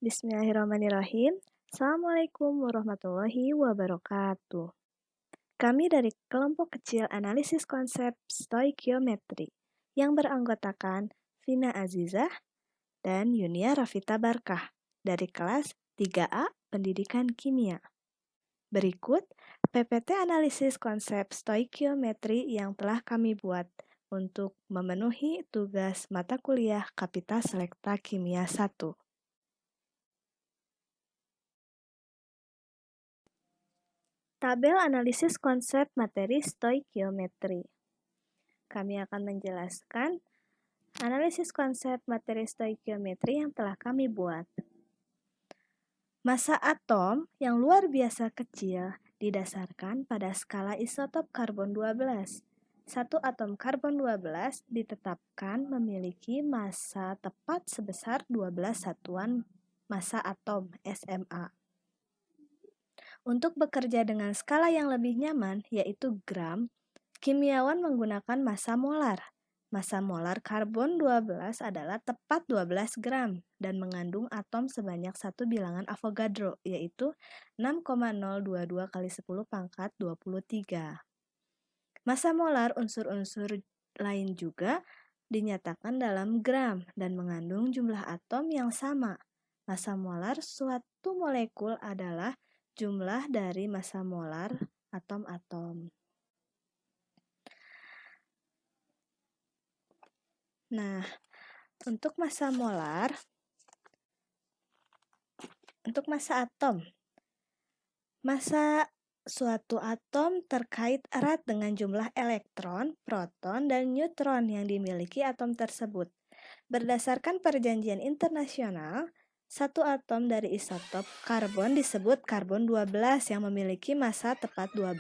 Bismillahirrahmanirrahim. Assalamualaikum warahmatullahi wabarakatuh. Kami dari kelompok kecil analisis konsep stoikiometri yang beranggotakan Vina Azizah dan Yunia Rafita Barkah dari kelas 3A Pendidikan Kimia. Berikut PPT analisis konsep stoikiometri yang telah kami buat untuk memenuhi tugas mata kuliah Kapita Selekta Kimia 1. Tabel analisis konsep materi stoikiometri. Kami akan menjelaskan analisis konsep materi stoikiometri yang telah kami buat. Massa atom yang luar biasa kecil didasarkan pada skala isotop karbon 12. Satu atom karbon 12 ditetapkan memiliki massa tepat sebesar 12 satuan massa atom SMA. Untuk bekerja dengan skala yang lebih nyaman, yaitu gram, kimiawan menggunakan massa molar. Massa molar karbon 12 adalah tepat 12 gram dan mengandung atom sebanyak satu bilangan Avogadro, yaitu 6,022 kali 10 pangkat 23. Massa molar unsur-unsur lain juga dinyatakan dalam gram dan mengandung jumlah atom yang sama. Massa molar suatu molekul adalah jumlah dari massa molar atom-atom. Nah, untuk massa molar, untuk massa atom, massa suatu atom terkait erat dengan jumlah elektron, proton, dan neutron yang dimiliki atom tersebut. Berdasarkan perjanjian internasional, satu atom dari isotop karbon disebut karbon 12 yang memiliki massa tepat 12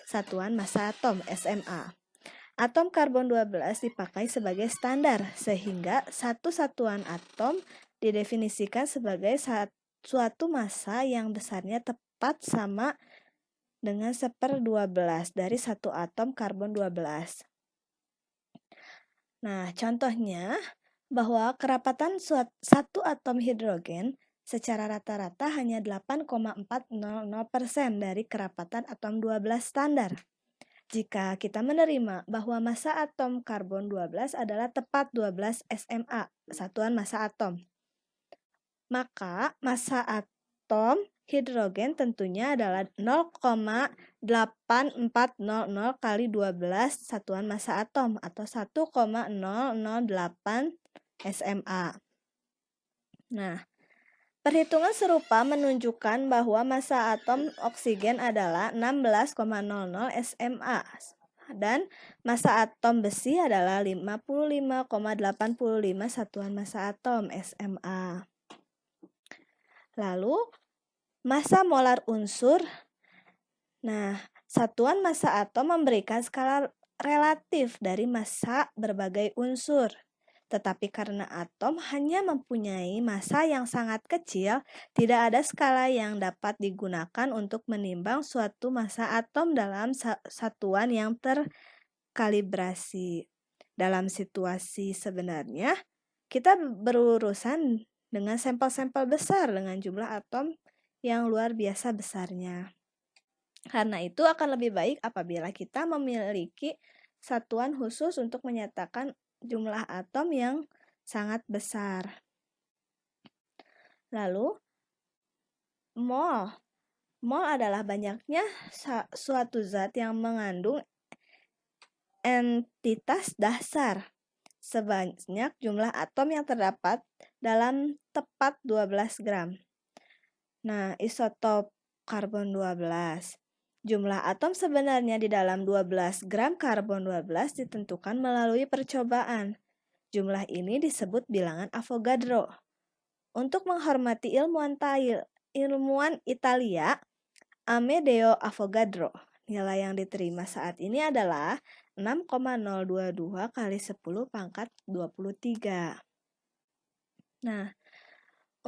satuan massa atom SMA. Atom karbon 12 dipakai sebagai standar sehingga satu satuan atom didefinisikan sebagai suatu massa yang besarnya tepat sama dengan 1/12 dari satu atom karbon 12. Nah, contohnya bahwa kerapatan satu atom hidrogen secara rata-rata hanya 8,400% dari kerapatan atom 12 standar. Jika kita menerima bahwa massa atom karbon 12 adalah tepat 12 SMA, satuan massa atom, maka massa atom hidrogen tentunya adalah 0,8400 kali 12 satuan massa atom atau 1,008 SMA. Nah, perhitungan serupa menunjukkan bahwa massa atom oksigen adalah 16,00 SMA dan massa atom besi adalah 55,85 satuan massa atom SMA. Lalu, massa molar unsur. Nah, satuan massa atom memberikan skala relatif dari massa berbagai unsur. Tetapi karena atom hanya mempunyai massa yang sangat kecil, tidak ada skala yang dapat digunakan untuk menimbang suatu massa atom dalam satuan yang terkalibrasi. Dalam situasi sebenarnya, kita berurusan dengan sampel-sampel besar dengan jumlah atom yang luar biasa besarnya. Karena itu akan lebih baik apabila kita memiliki satuan khusus untuk menyatakan jumlah atom yang sangat besar. Lalu, mol. Mol adalah banyaknya suatu zat yang mengandung entitas dasar sebanyak jumlah atom yang terdapat dalam tepat 12 gram. Nah, isotop karbon 12. Jumlah atom sebenarnya di dalam 12 gram karbon 12 ditentukan melalui percobaan. Jumlah ini disebut bilangan Avogadro. Untuk menghormati ilmuwan Italia, Amedeo Avogadro, nilai yang diterima saat ini adalah 6,022 kali 10 pangkat 23. Nah,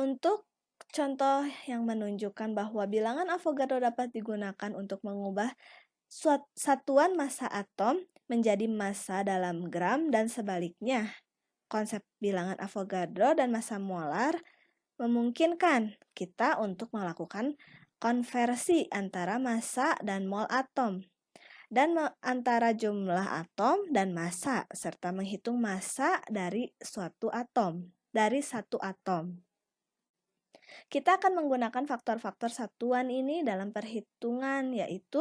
untuk contoh yang menunjukkan bahwa bilangan Avogadro dapat digunakan untuk mengubah satuan massa atom menjadi massa dalam gram dan sebaliknya. Konsep bilangan Avogadro dan massa molar memungkinkan kita untuk melakukan konversi antara massa dan mol atom, dan antara jumlah atom dan massa, serta menghitung massa dari satu atom. Kita akan menggunakan faktor-faktor satuan ini dalam perhitungan, yaitu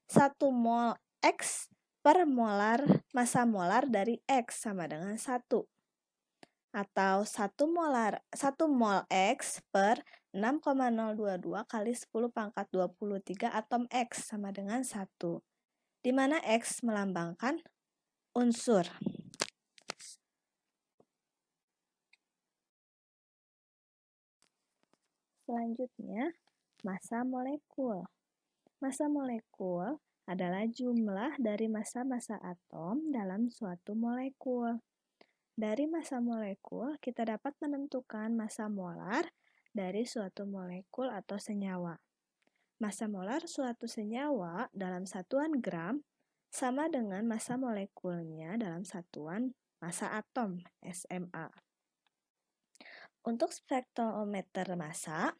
1 mol X per massa molar dari X sama dengan 1. Atau 1 mol X per 6,022 kali 10 pangkat 23 atom X sama dengan 1. Di mana X melambangkan unsur. Selanjutnya, massa molekul. Massa molekul adalah jumlah dari massa-massa atom dalam suatu molekul. Dari massa molekul, kita dapat menentukan massa molar dari suatu molekul atau senyawa. Massa molar suatu senyawa dalam satuan gram sama dengan massa molekulnya dalam satuan massa atom, SMA. Untuk spektrometer massa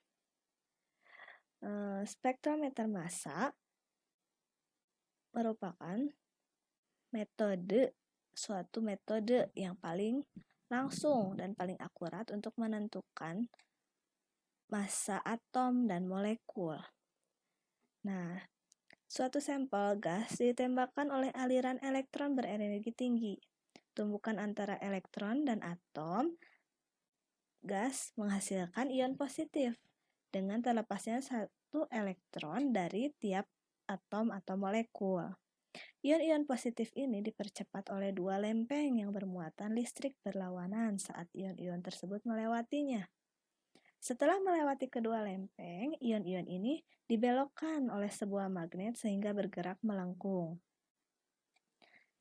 merupakan suatu metode yang paling langsung dan paling akurat untuk menentukan massa atom dan molekul. Nah, suatu sampel gas ditembakkan oleh aliran elektron berenergi tinggi. Tumbukan antara elektron dan atom gas menghasilkan ion positif dengan terlepasnya satu elektron dari tiap atom atau molekul. Ion-ion positif ini dipercepat oleh dua lempeng yang bermuatan listrik berlawanan saat ion-ion tersebut melewatinya. Setelah melewati kedua lempeng, ion-ion ini dibelokkan oleh sebuah magnet sehingga bergerak melengkung.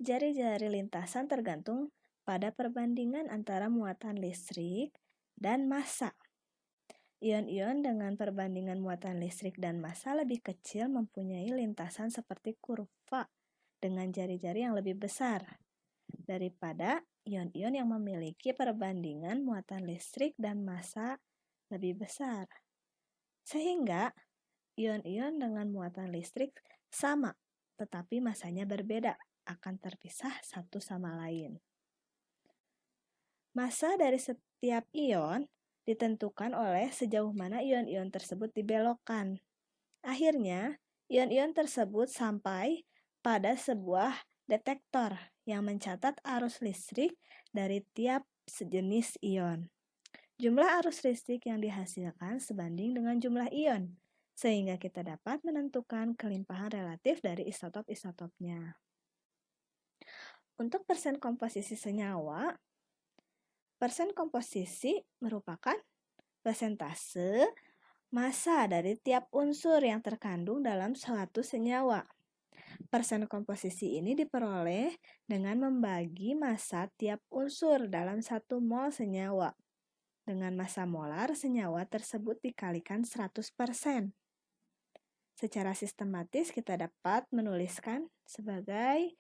Jari-jari lintasan tergantung pada perbandingan antara muatan listrik dan massa. Ion-ion dengan perbandingan muatan listrik dan massa lebih kecil mempunyai lintasan seperti kurva dengan jari-jari yang lebih besar daripada ion-ion yang memiliki perbandingan muatan listrik dan massa lebih besar. Sehingga ion-ion dengan muatan listrik sama, tetapi massanya berbeda, akan terpisah satu sama lain. Massa dari setiap ion ditentukan oleh sejauh mana ion-ion tersebut dibelokkan. Akhirnya, ion-ion tersebut sampai pada sebuah detektor yang mencatat arus listrik dari tiap sejenis ion. Jumlah arus listrik yang dihasilkan sebanding dengan jumlah ion, sehingga kita dapat menentukan kelimpahan relatif dari isotop-isotopnya. Untuk persen komposisi senyawa, persen komposisi merupakan persentase massa dari tiap unsur yang terkandung dalam suatu senyawa. Persen komposisi ini diperoleh dengan membagi massa tiap unsur dalam 1 mol senyawa. Dengan massa molar senyawa tersebut dikalikan 100%. Secara sistematis kita dapat menuliskan sebagai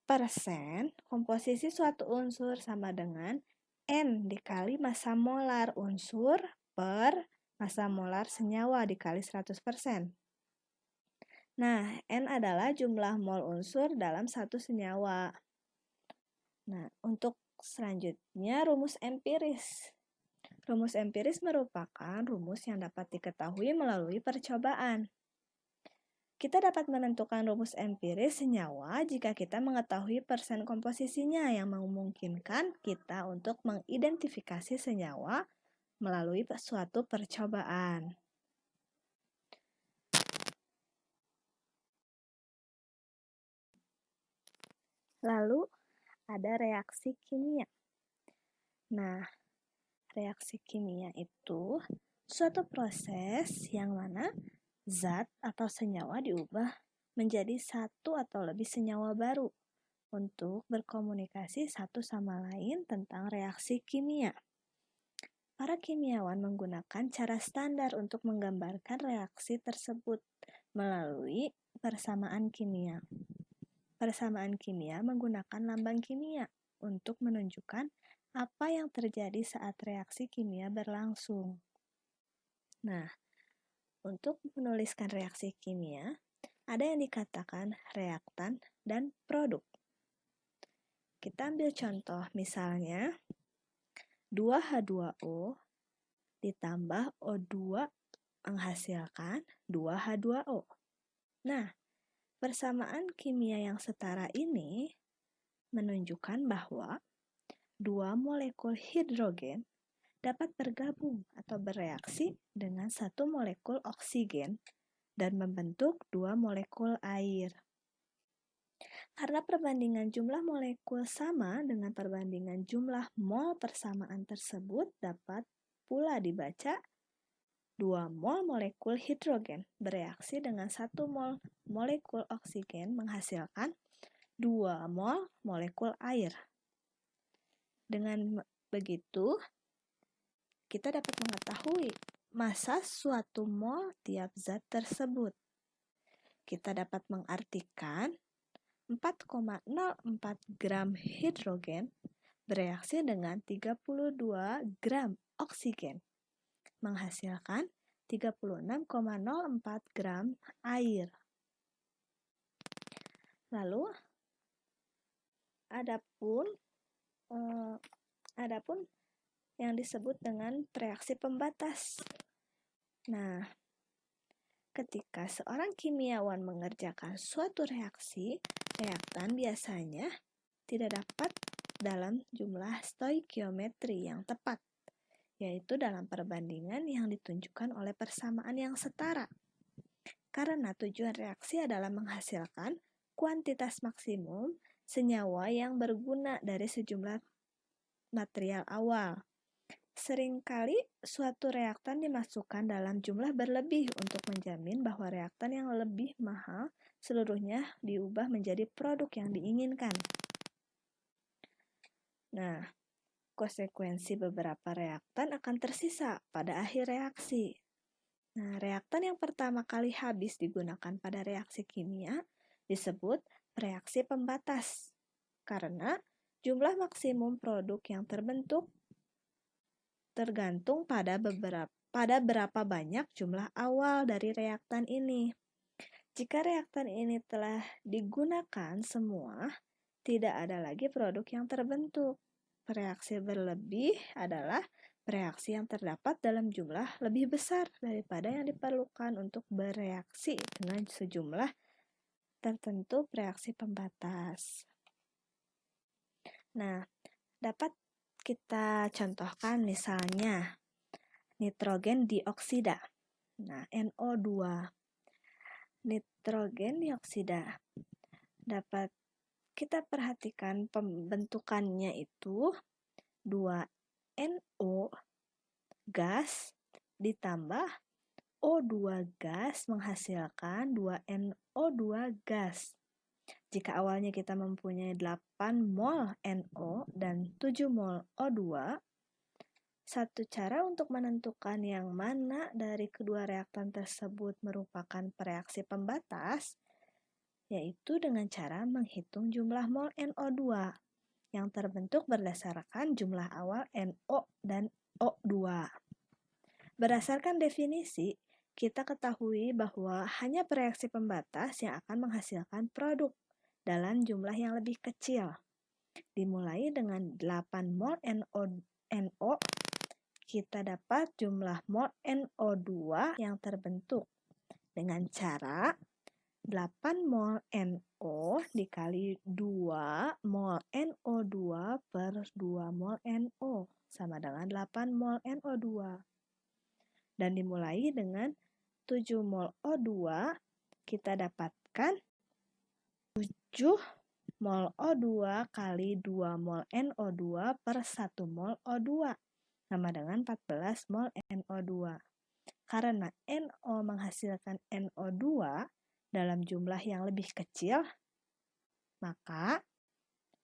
persen komposisi suatu unsur sama dengan N dikali massa molar unsur per massa molar senyawa dikali 100%. Nah, N adalah jumlah mol unsur dalam satu senyawa. Nah, untuk selanjutnya rumus empiris. Rumus empiris merupakan rumus yang dapat diketahui melalui percobaan. Kita dapat menentukan rumus empiris senyawa jika kita mengetahui persen komposisinya yang memungkinkan kita untuk mengidentifikasi senyawa melalui suatu percobaan. Lalu ada reaksi kimia. Nah, reaksi kimia itu suatu proses yang mana zat atau senyawa diubah menjadi satu atau lebih senyawa baru untuk berkomunikasi satu sama lain tentang reaksi kimia. Para kimiawan menggunakan cara standar untuk menggambarkan reaksi tersebut melalui persamaan kimia. Persamaan kimia menggunakan lambang kimia untuk menunjukkan apa yang terjadi saat reaksi kimia berlangsung. Nah, untuk menuliskan reaksi kimia, ada yang dikatakan reaktan dan produk. Kita ambil contoh, misalnya 2H2O ditambah O2 menghasilkan 2H2O. Nah, persamaan kimia yang setara ini menunjukkan bahwa dua molekul hidrogen dapat bergabung atau bereaksi dengan satu molekul oksigen dan membentuk dua molekul air. Karena perbandingan jumlah molekul sama dengan perbandingan jumlah mol persamaan tersebut dapat pula dibaca 2 mol molekul hidrogen bereaksi dengan 1 mol molekul oksigen menghasilkan 2 mol molekul air. Dengan begitu, kita dapat mengetahui massa suatu mol tiap zat tersebut. Kita dapat mengartikan 4,04 gram hidrogen bereaksi dengan 32 gram oksigen, menghasilkan 36,04 gram air. Lalu, adapun yang disebut dengan reaksi pembatas. Nah, ketika seorang kimiawan mengerjakan suatu reaksi, reaktan biasanya tidak dapat dalam jumlah stoikiometri yang tepat, yaitu dalam perbandingan yang ditunjukkan oleh persamaan yang setara. Karena tujuan reaksi adalah menghasilkan kuantitas maksimum senyawa yang berguna dari sejumlah material awal. Seringkali suatu reaktan dimasukkan dalam jumlah berlebih untuk menjamin bahwa reaktan yang lebih mahal seluruhnya diubah menjadi produk yang diinginkan. Nah, konsekuensi beberapa reaktan akan tersisa pada akhir reaksi. Nah, reaktan yang pertama kali habis digunakan pada reaksi kimia disebut reaksi pembatas, karena jumlah maksimum produk yang terbentuk tergantung pada berapa banyak jumlah awal dari reaktan ini. Jika reaktan ini telah digunakan semua, tidak ada lagi produk yang terbentuk. Reaksi berlebih adalah reaksi yang terdapat dalam jumlah lebih besar daripada yang diperlukan untuk bereaksi dengan sejumlah tertentu reaksi pembatas. Nah, dapat kita contohkan misalnya nitrogen dioksida. Nah, NO2. Nitrogen dioksida dapat kita perhatikan pembentukannya itu 2NO gas ditambah O2 gas menghasilkan 2NO2 gas. Jika awalnya kita mempunyai 8 mol NO dan 7 mol O2, satu cara untuk menentukan yang mana dari kedua reaktan tersebut merupakan reaksi pembatas, yaitu dengan cara menghitung jumlah mol NO2 yang terbentuk berdasarkan jumlah awal NO dan O2. Berdasarkan definisi, kita ketahui bahwa hanya reaksi pembatas yang akan menghasilkan produk dalam jumlah yang lebih kecil. Dimulai dengan 8 mol NO, kita dapat jumlah mol NO2 yang terbentuk dengan cara 8 mol NO dikali 2 mol NO2 per 2 mol NO sama dengan 8 mol NO2. Dan dimulai dengan 7 mol O2, kita dapatkan 7 mol O2 kali 2 mol NO2 per 1 mol O2 sama dengan 14 mol NO2. Karena NO menghasilkan NO2 dalam jumlah yang lebih kecil, maka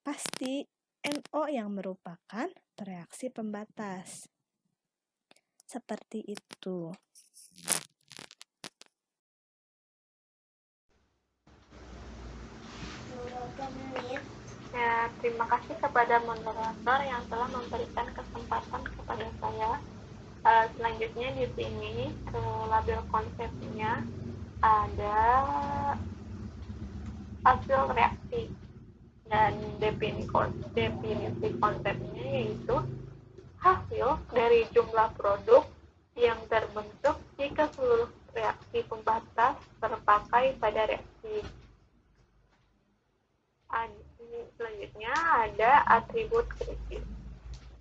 pasti NO yang merupakan reaksi pembatas. Seperti itu. Ya, terima kasih kepada moderator yang telah memberikan kesempatan kepada saya Selanjutnya di sini label konsepnya ada hasil reaksi dan definisi konsepnya yaitu hasil dari jumlah produk yang terbentuk jika seluruh reaksi pembatas terpakai pada reaksi. Selanjutnya ada atribut kritis.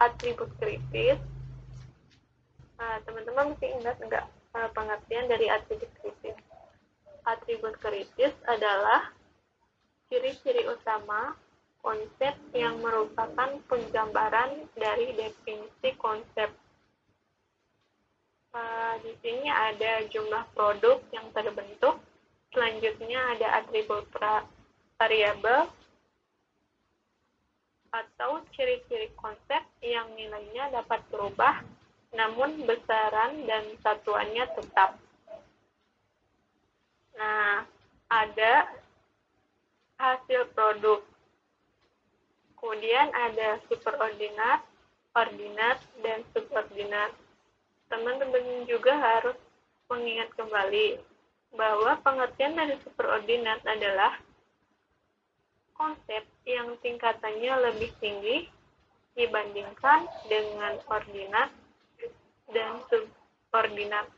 Atribut kritis, teman-teman mesti ingat nggak pengertian dari atribut kritis? Atribut kritis adalah ciri-ciri utama konsep yang merupakan penggambaran dari definisi konsep. Di sini ada jumlah produk yang terbentuk. Selanjutnya ada atribut variabel atau ciri-ciri konsep yang nilainya dapat berubah, namun besaran dan satuannya tetap. Nah, ada hasil produk. Kemudian ada superordinat, ordinat, dan subordinat. Teman-teman juga harus mengingat kembali bahwa pengertian dari superordinat adalah konsep yang tingkatannya lebih tinggi dibandingkan dengan ordinat dan subordinat.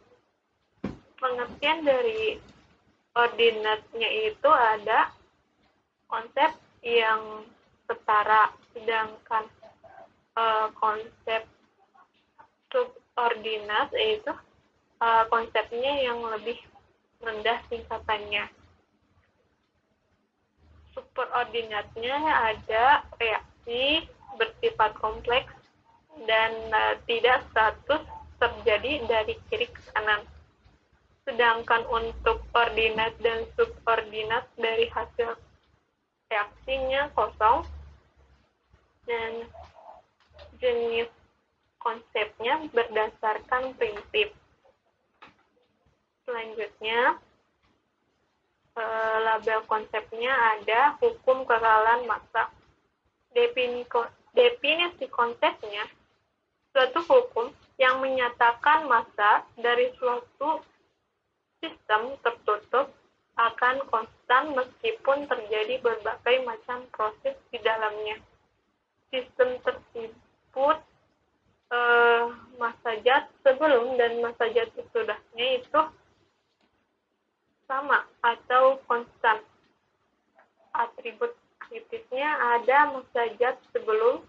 Pengertian dari ordinatnya itu ada konsep yang setara, sedangkan konsep subordinat yaitu konsepnya yang lebih rendah tingkatannya. Superordinatnya ada reaksi bersifat kompleks dan tidak 100 terjadi dari kiri ke kanan. Sedangkan untuk ordinat dan subordinat dari hasil reaksinya kosong dan jenis konsepnya berdasarkan prinsip. Selanjutnya, label konsepnya ada hukum kekalahan massa. Definisi konsepnya suatu hukum yang menyatakan massa dari suatu sistem tertutup akan konstan meskipun terjadi berbagai macam proses di dalamnya. Sistem tersebut massa zat sebelum dan massa zat sesudahnya itu sama atau konstan. Atribut kritisnya ada massa zat sebelum,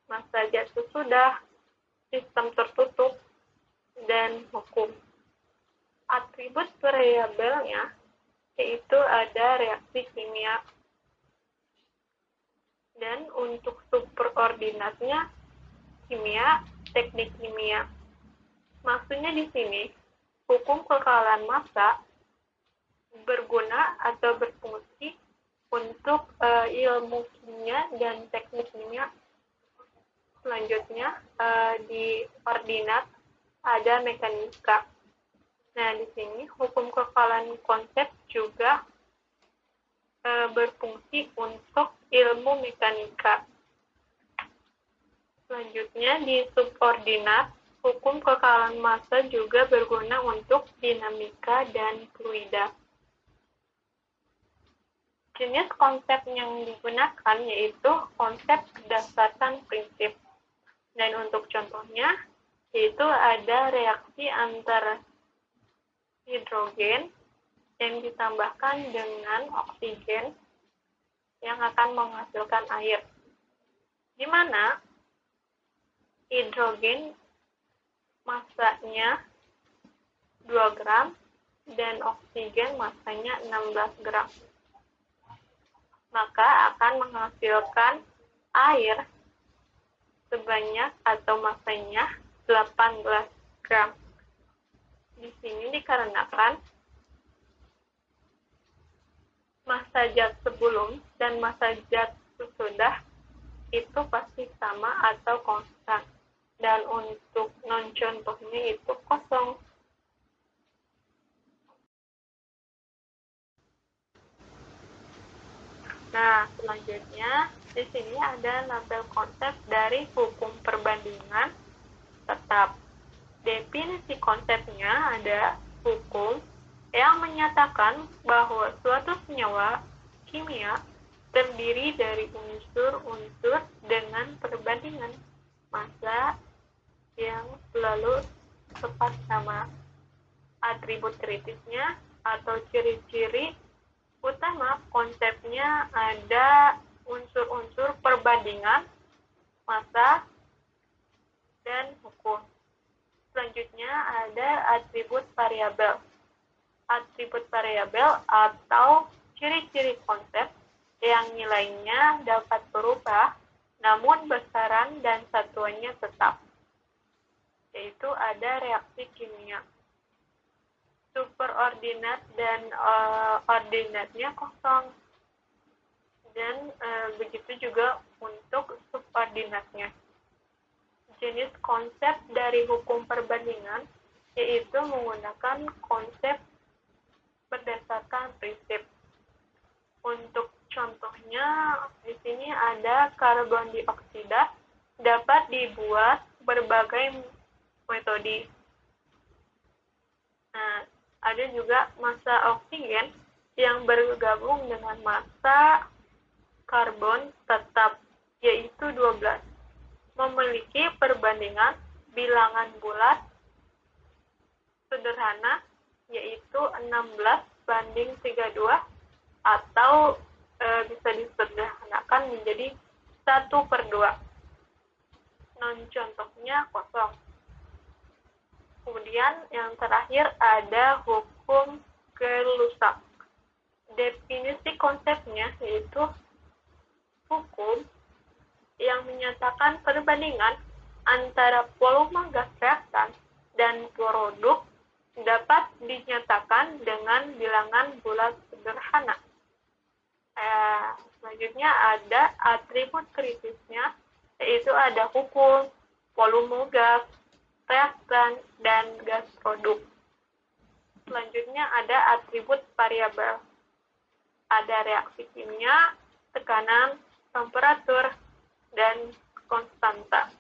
massa zat sesudah, sistem tertutup, dan hukum. Atribut variabelnya yaitu ada reaksi kimia. Dan untuk superordinatnya kimia, teknik kimia. Maksudnya di sini, hukum kekalahan massa berguna atau berfungsi untuk ilmu kimia dan teknik kimia. Selanjutnya, di ordinat ada mekanika. Nah, di sini hukum kekalahan konsep juga berfungsi untuk ilmu mekanika. Selanjutnya, di subordinat, hukum kekalahan massa juga berguna untuk dinamika dan fluida. Jenis konsep yang digunakan yaitu konsep berdasarkan prinsip. Dan untuk contohnya, yaitu ada reaksi antara hidrogen yang ditambahkan dengan oksigen yang akan menghasilkan air. Di mana hidrogen massanya 2 gram dan oksigen massanya 16 gram. Maka akan menghasilkan air sebanyak atau massanya 18 gram. Di sini dikarenakan massa zat sebelum dan massa zat sesudah itu pasti sama atau konstan. Dan untuk non-contohnya itu kosong. Nah, selanjutnya di sini ada label konsep dari hukum perbandingan tetap. definisi konsepnya ada hukum yang menyatakan bahwa suatu senyawa kimia terdiri dari unsur-unsur dengan perbandingan massa yang selalu tepat sama. Atribut kritisnya atau ciri-ciri utama konsepnya ada unsur-unsur perbandingan, massa, dan hukum. Selanjutnya ada atribut variabel. Atribut variabel atau ciri-ciri konsep yang nilainya dapat berubah, namun besaran dan satuannya tetap, yaitu ada reaksi kimia. Superordinat dan ordinatnya kosong, dan begitu juga untuk subordinatnya. Jenis konsep dari hukum perbandingan yaitu menggunakan konsep berdasarkan prinsip. Untuk contohnya di sini ada karbon dioksida dapat dibuat berbagai metode. Nah, ada juga massa oksigen yang bergabung dengan massa karbon tetap, yaitu 12. Memiliki perbandingan bilangan bulat sederhana, yaitu 16:32, atau bisa disederhanakan menjadi 1/2. Non-contohnya kosong. Kemudian yang terakhir ada hukum Gay-Lussac. Definisi konsepnya yaitu hukum yang menyatakan perbandingan antara volume gas reaktan dan produk dapat dinyatakan dengan bilangan bulat sederhana. Selanjutnya ada atribut kritisnya, yaitu ada hukum, volume gas, reaktan, dan gas produk. Selanjutnya ada atribut variabel. Ada reaksi kimia, tekanan, temperatur, dan konstanta.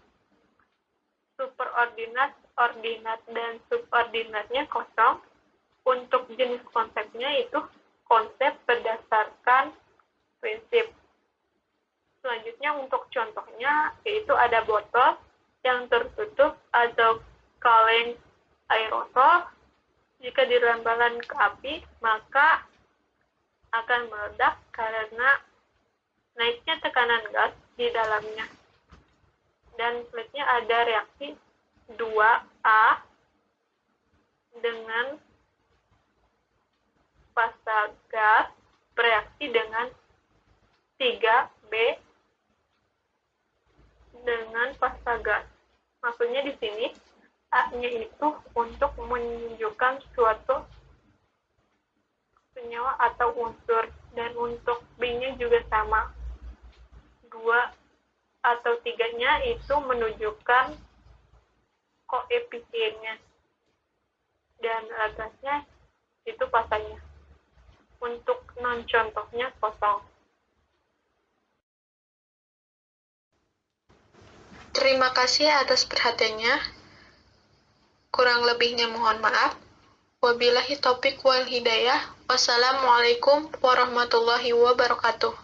Superordinat, ordinat, dan subordinatnya kosong. Untuk jenis konsepnya itu konsep berdasarkan prinsip. Selanjutnya untuk contohnya yaitu ada botol yang tertutup atau kaleng aerosol. Jika dilemparkan ke api, maka akan meledak karena naiknya tekanan gas di dalamnya. Dan selanjutnya ada reaksi 2A dengan fasa gas bereaksi dengan 3B dengan fasa gas. Maksudnya di sini A-nya itu untuk menunjukkan suatu senyawa atau unsur, dan untuk B-nya juga sama. 2 atau 3-nya itu menunjukkan koefisiennya, dan gasnya itu fasanya. Untuk non-contohnya kosong. Terima kasih atas perhatiannya. Kurang lebihnya mohon maaf. Wabillahi taufiq wal hidayah. Wassalamualaikum warahmatullahi wabarakatuh.